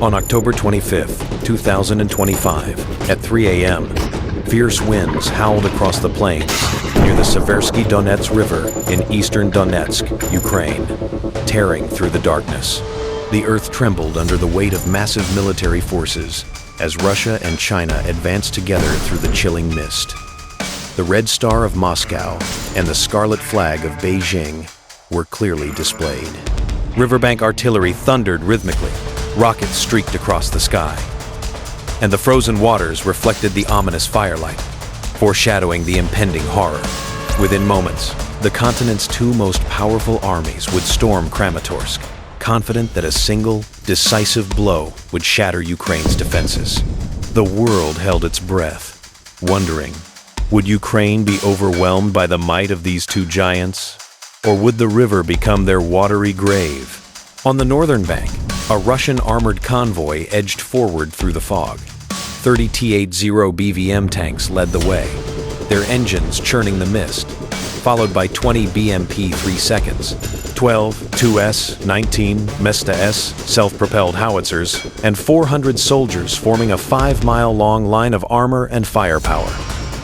On October 25, 2025, at 3 a.m., fierce winds howled across the plains near the Seversky Donetsk River in eastern Donetsk, Ukraine, tearing through the darkness. The earth trembled under the weight of massive military forces as Russia and China advanced together through the chilling mist. The Red Star of Moscow and the Scarlet Flag of Beijing were clearly displayed. Riverbank artillery thundered rhythmically. Rockets streaked across the sky. And the frozen waters reflected the ominous firelight, foreshadowing the impending horror. Within moments, the continent's two most powerful armies would storm Kramatorsk, confident that a single, decisive blow would shatter Ukraine's defenses. The world held its breath, wondering, would Ukraine be overwhelmed by the might of these two giants? Or would the river become their watery grave? On the northern bank, a Russian armored convoy edged forward through the fog. 30 T-80 BVM tanks led the way, their engines churning the mist, followed by 20 BMP 3 seconds, 12 2S, 19 Metis-M self-propelled howitzers, and 400 soldiers forming a 5-mile-long line of armor and firepower.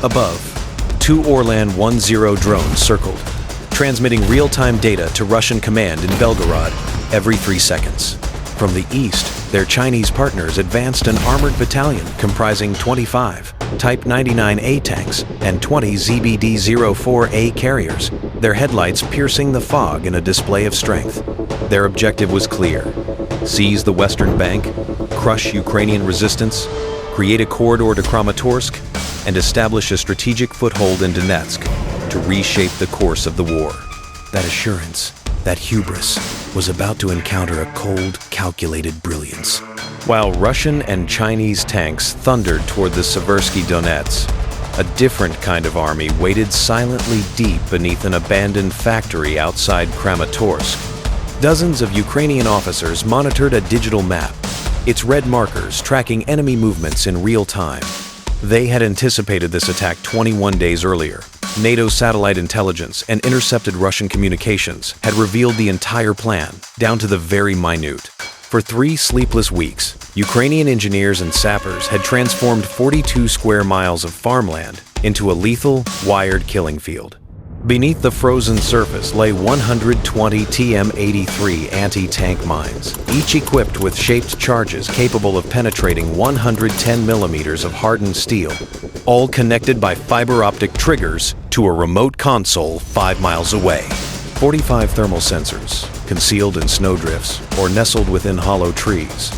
Above, two Orlan 10 drones circled, transmitting real-time data to Russian command in Belgorod every 3 seconds. From the east, their Chinese partners advanced an armored battalion comprising 25 Type 99A tanks and 20 ZBD-04A carriers, their headlights piercing the fog in a display of strength. Their objective was clear: seize the western bank, crush Ukrainian resistance, create a corridor to Kramatorsk, and establish a strategic foothold in Donetsk to reshape the course of the war. That assurance, that hubris, was about to encounter a cold, calculated brilliance. While Russian and Chinese tanks thundered toward the Seversky Donetsk, a different kind of army waited silently deep beneath an abandoned factory outside Kramatorsk. Dozens of Ukrainian officers monitored a digital map, its red markers tracking enemy movements in real time. They had anticipated this attack 21 days earlier. NATO satellite intelligence and intercepted Russian communications had revealed the entire plan, down to the very minute. For 3 sleepless weeks, Ukrainian engineers and sappers had transformed 42 square miles of farmland into a lethal, wired killing field. Beneath the frozen surface lay 120 TM-83 anti-tank mines, each equipped with shaped charges capable of penetrating 110 millimeters of hardened steel, all connected by fiber optic triggers to a remote console 5 miles away. 45 thermal sensors, concealed in snowdrifts or nestled within hollow trees,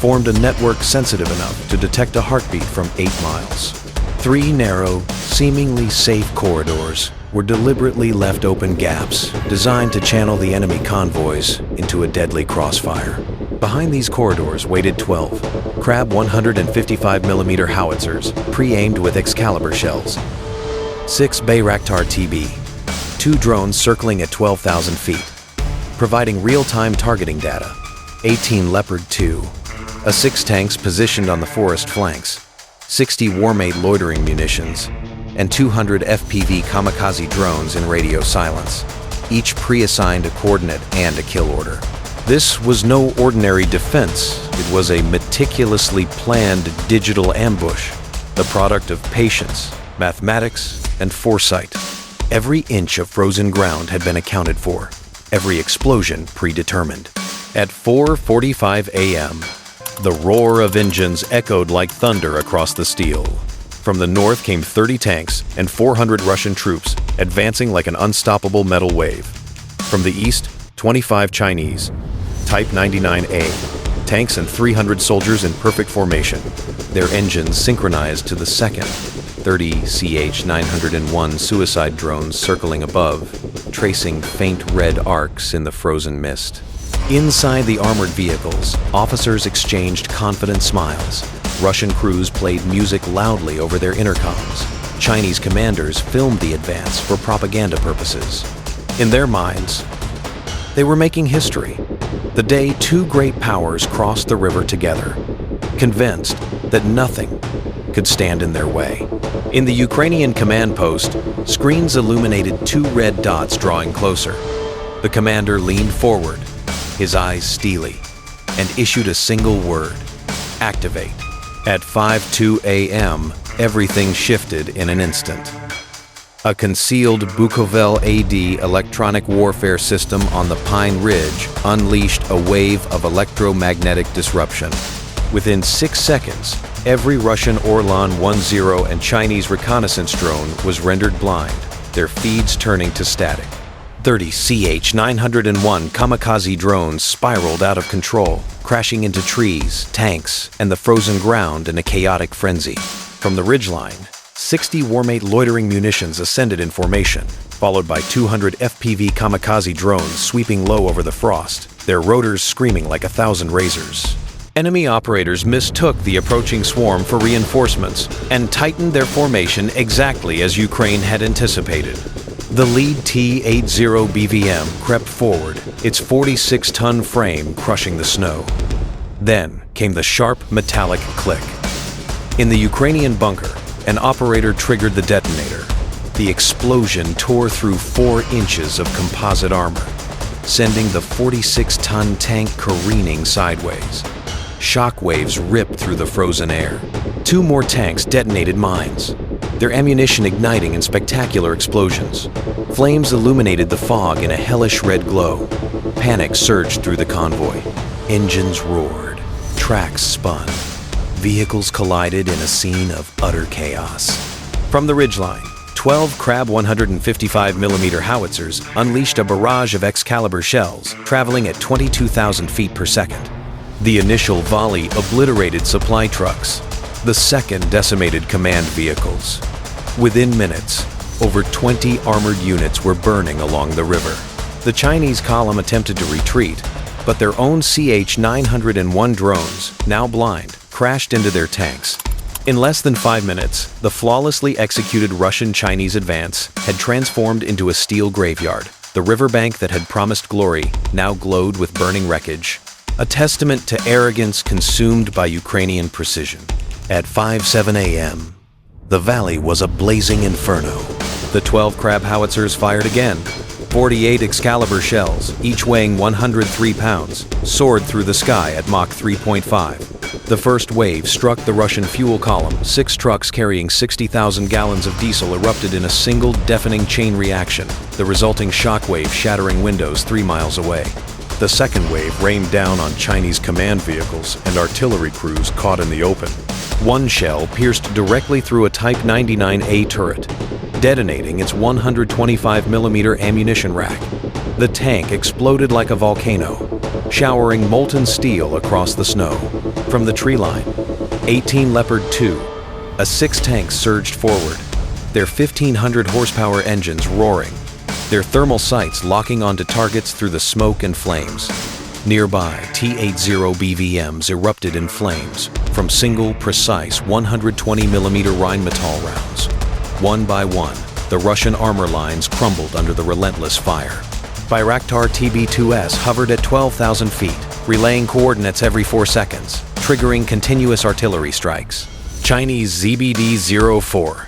formed a network sensitive enough to detect a heartbeat from 8 miles. 3 narrow, seemingly safe corridors were deliberately left open gaps designed to channel the enemy convoys into a deadly crossfire. Behind these corridors waited 12 Krab 155mm howitzers pre-aimed with Excalibur shells, 6 Bayraktar TB, 2 drones circling at 12,000 feet, providing real-time targeting data, 18 Leopard 2, a 6 tanks positioned on the forest flanks, 60 war-made loitering munitions, and 200 FPV kamikaze drones in radio silence, each pre-assigned a coordinate and a kill order. This was no ordinary defense. It was a meticulously planned digital ambush, the product of patience, mathematics, and foresight. Every inch of frozen ground had been accounted for, every explosion predetermined. At 4:45 a.m., the roar of engines echoed like thunder across the steel. From the north came 30 tanks and 400 Russian troops, advancing like an unstoppable metal wave. From the east, 25 Chinese, Type 99A, tanks and 300 soldiers in perfect formation, their engines synchronized to the second. 30 CH-901 suicide drones circling above, tracing faint red arcs in the frozen mist. Inside the armored vehicles, officers exchanged confident smiles. Russian crews played music loudly over their intercoms. Chinese commanders filmed the advance for propaganda purposes. In their minds, they were making history. The day 2 great powers crossed the river together, convinced that nothing could stand in their way. In the Ukrainian command post, screens illuminated 2 red dots drawing closer. The commander leaned forward, his eyes steely, and issued a single word: activate. At 5:02 a.m., everything shifted in an instant. A concealed Bukovel AD electronic warfare system on the Pine Ridge unleashed a wave of electromagnetic disruption. Within 6 seconds, every Russian Orlan 10 and Chinese reconnaissance drone was rendered blind, their feeds turning to static. 30 CH-901 kamikaze drones spiraled out of control, crashing into trees, tanks, and the frozen ground in a chaotic frenzy. From the ridgeline, 60 Warmate loitering munitions ascended in formation, followed by 200 FPV kamikaze drones sweeping low over the frost, their rotors screaming like 1,000 razors. Enemy operators mistook the approaching swarm for reinforcements and tightened their formation exactly as Ukraine had anticipated. The lead T-80 BVM crept forward, its 46-ton frame crushing the snow. Then came the sharp metallic click. In the Ukrainian bunker, an operator triggered the detonator. The explosion tore through 4 inches of composite armor, sending the 46-ton tank careening sideways. Shockwaves ripped through the frozen air. 2 more tanks detonated mines, their ammunition igniting in spectacular explosions. Flames illuminated the fog in a hellish red glow. Panic surged through the convoy. Engines roared. Tracks spun. Vehicles collided in a scene of utter chaos. From the ridgeline, 12 Krab 155mm howitzers unleashed a barrage of Excalibur shells, traveling at 22,000 feet per second. The initial volley obliterated supply trucks. The second decimated command vehicles. Within minutes, over 20 armored units were burning along the river. The Chinese column attempted to retreat, but their own CH-901 drones, now blind, crashed into their tanks. In less than 5 minutes, the flawlessly executed Russian-Chinese advance had transformed into a steel graveyard. The riverbank that had promised glory now glowed with burning wreckage, a testament to arrogance consumed by Ukrainian precision. At 5:07 a.m., the valley was a blazing inferno. The 12 Krab howitzers fired again. 48 Excalibur shells, each weighing 103 pounds, soared through the sky at Mach 3.5. The first wave struck the Russian fuel column. 6 trucks carrying 60,000 gallons of diesel erupted in a single deafening chain reaction, the resulting shockwave shattering windows 3 miles away. The second wave rained down on Chinese command vehicles and artillery crews caught in the open. 1 shell pierced directly through a Type 99A turret, detonating its 125mm ammunition rack. The tank exploded like a volcano, showering molten steel across the snow. From the tree line, 18 Leopard 2, a 6 tanks surged forward, their 1,500 horsepower engines roaring, their thermal sights locking onto targets through the smoke and flames. Nearby, T-80 BVMs erupted in flames from single, precise 120mm Rheinmetall rounds. One by one, the Russian armor lines crumbled under the relentless fire. Bayraktar TB2S hovered at 12,000 feet, relaying coordinates every 4 seconds, triggering continuous artillery strikes. Chinese ZBD-04.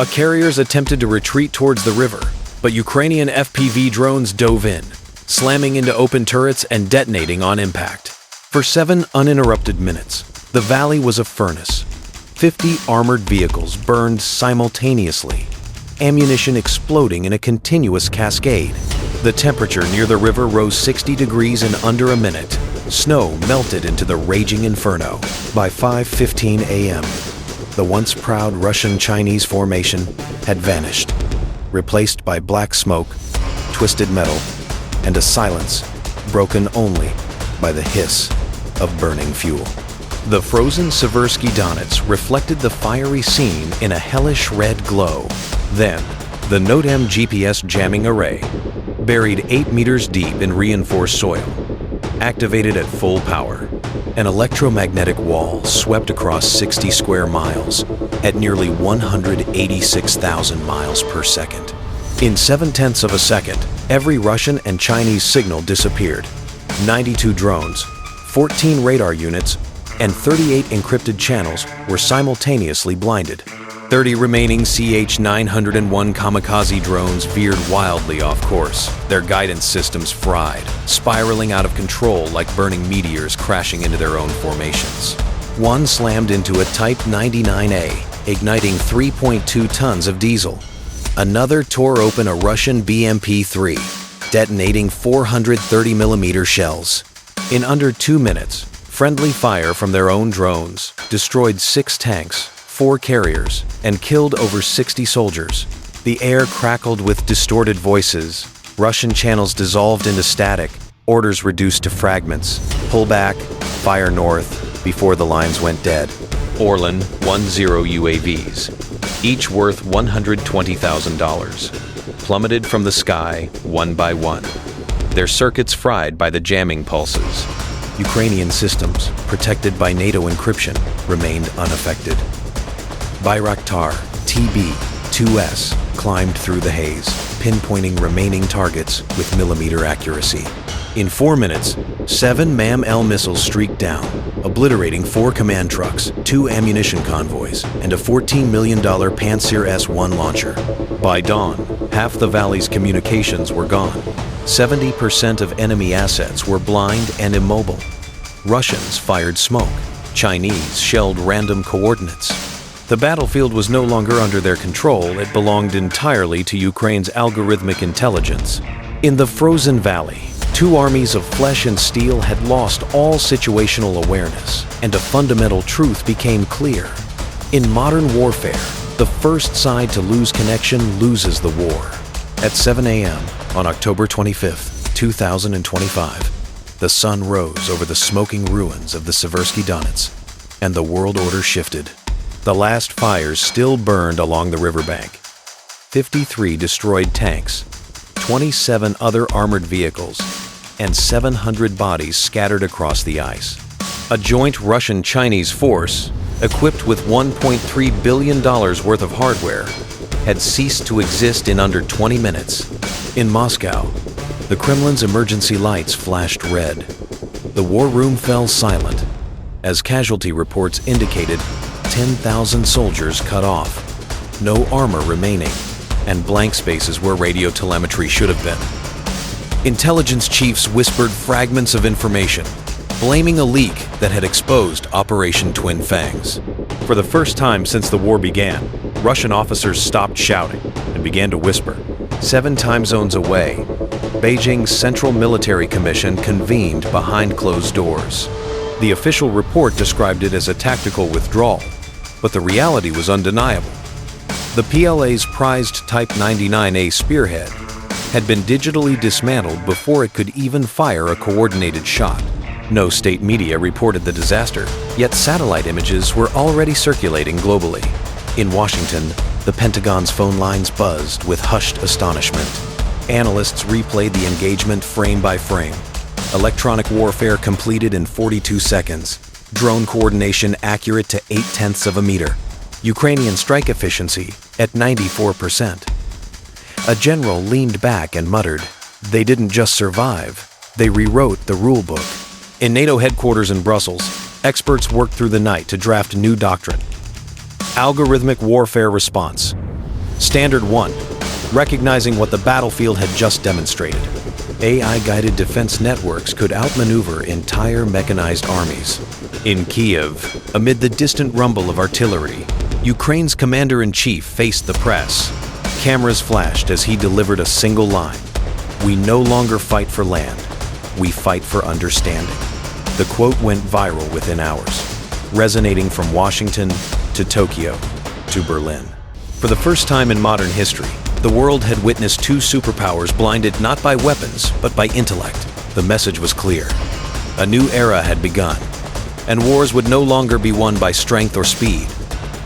A carriers attempted to retreat towards the river, but Ukrainian FPV drones dove in, slamming into open turrets and detonating on impact. For 7 uninterrupted minutes, the valley was a furnace. 50 armored vehicles burned simultaneously, ammunition exploding in a continuous cascade. The temperature near the river rose 60 degrees in under a minute. Snow melted into the raging inferno. By 5:15 a.m., the once proud Russian-Chinese formation had vanished, replaced by black smoke, twisted metal, and a silence broken only by the hiss of burning fuel. The frozen Seversky Donetsk reflected the fiery scene in a hellish red glow. Then, the Note-M GPS jamming array, buried 8 meters deep in reinforced soil, activated at full power. An electromagnetic wall swept across 60 square miles at nearly 186,000 miles per second. In 0.7 of a second, every Russian and Chinese signal disappeared. 92 drones, 14 radar units, and 38 encrypted channels were simultaneously blinded. 30 remaining CH-901 kamikaze drones veered wildly off course, their guidance systems fried, spiraling out of control like burning meteors crashing into their own formations. One slammed into a Type 99A, igniting 3.2 tons of diesel. Another tore open a Russian BMP-3, detonating 430mm shells. In under 2 minutes, friendly fire from their own drones destroyed 6 tanks, 4 carriers, and killed over 60 soldiers. The air crackled with distorted voices. Russian channels dissolved into static, orders reduced to fragments. Pull back, fire north, before the lines went dead. Orlan 10 UAVs, each worth $120,000, plummeted from the sky one by one, their circuits fried by the jamming pulses. Ukrainian systems, protected by NATO encryption, remained unaffected. Bayraktar TB-2S climbed through the haze, pinpointing remaining targets with millimeter accuracy. In 4 minutes, 7 MAM-L missiles streaked down, obliterating 4 command trucks, 2 ammunition convoys, and a $14 million Pantsir S-1 launcher. By dawn, half the valley's communications were gone. 70% of enemy assets were blind and immobile. Russians fired smoke. Chinese shelled random coordinates. The battlefield was no longer under their control, it belonged entirely to Ukraine's algorithmic intelligence. In the frozen valley, 2 armies of flesh and steel had lost all situational awareness, and a fundamental truth became clear. In modern warfare, the first side to lose connection loses the war. At 7 a.m. on October 25, 2025, the sun rose over the smoking ruins of the Seversky Donetsk, and the world order shifted. The last fires still burned along the riverbank. 53 destroyed tanks, 27 other armored vehicles, and 700 bodies scattered across the ice. A joint Russian-Chinese force, equipped with $1.3 billion worth of hardware, had ceased to exist in under 20 minutes. In Moscow, the Kremlin's emergency lights flashed red. The war room fell silent, as casualty reports indicated 10,000 soldiers cut off, no armor remaining, and blank spaces where radio telemetry should have been. Intelligence chiefs whispered fragments of information, blaming a leak that had exposed Operation Twin Fangs. For the first time since the war began, Russian officers stopped shouting and began to whisper. 7 time zones away, Beijing's Central Military Commission convened behind closed doors. The official report described it as a tactical withdrawal, but the reality was undeniable. The PLA's prized Type 99A Spearhead had been digitally dismantled before it could even fire a coordinated shot. No state media reported the disaster, yet satellite images were already circulating globally. In Washington, the Pentagon's phone lines buzzed with hushed astonishment. Analysts replayed the engagement frame by frame. Electronic warfare completed in 42 seconds. Drone coordination accurate to 0.8 of a meter. Ukrainian strike efficiency at 94%. A general leaned back and muttered, "They didn't just survive, they rewrote the rulebook." In NATO headquarters in Brussels, experts worked through the night to draft new doctrine. Algorithmic warfare response. Standard 1, recognizing what the battlefield had just demonstrated. AI-guided defense networks could outmaneuver entire mechanized armies. In Kiev, amid the distant rumble of artillery, Ukraine's commander-in-chief faced the press. Cameras flashed as he delivered a single line. "We no longer fight for land, we fight for understanding." The quote went viral within hours, resonating from Washington to Tokyo to Berlin. For the first time in modern history, the world had witnessed 2 superpowers blinded not by weapons, but by intellect. The message was clear. A new era had begun, and wars would no longer be won by strength or speed,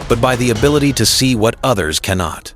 but by the ability to see what others cannot.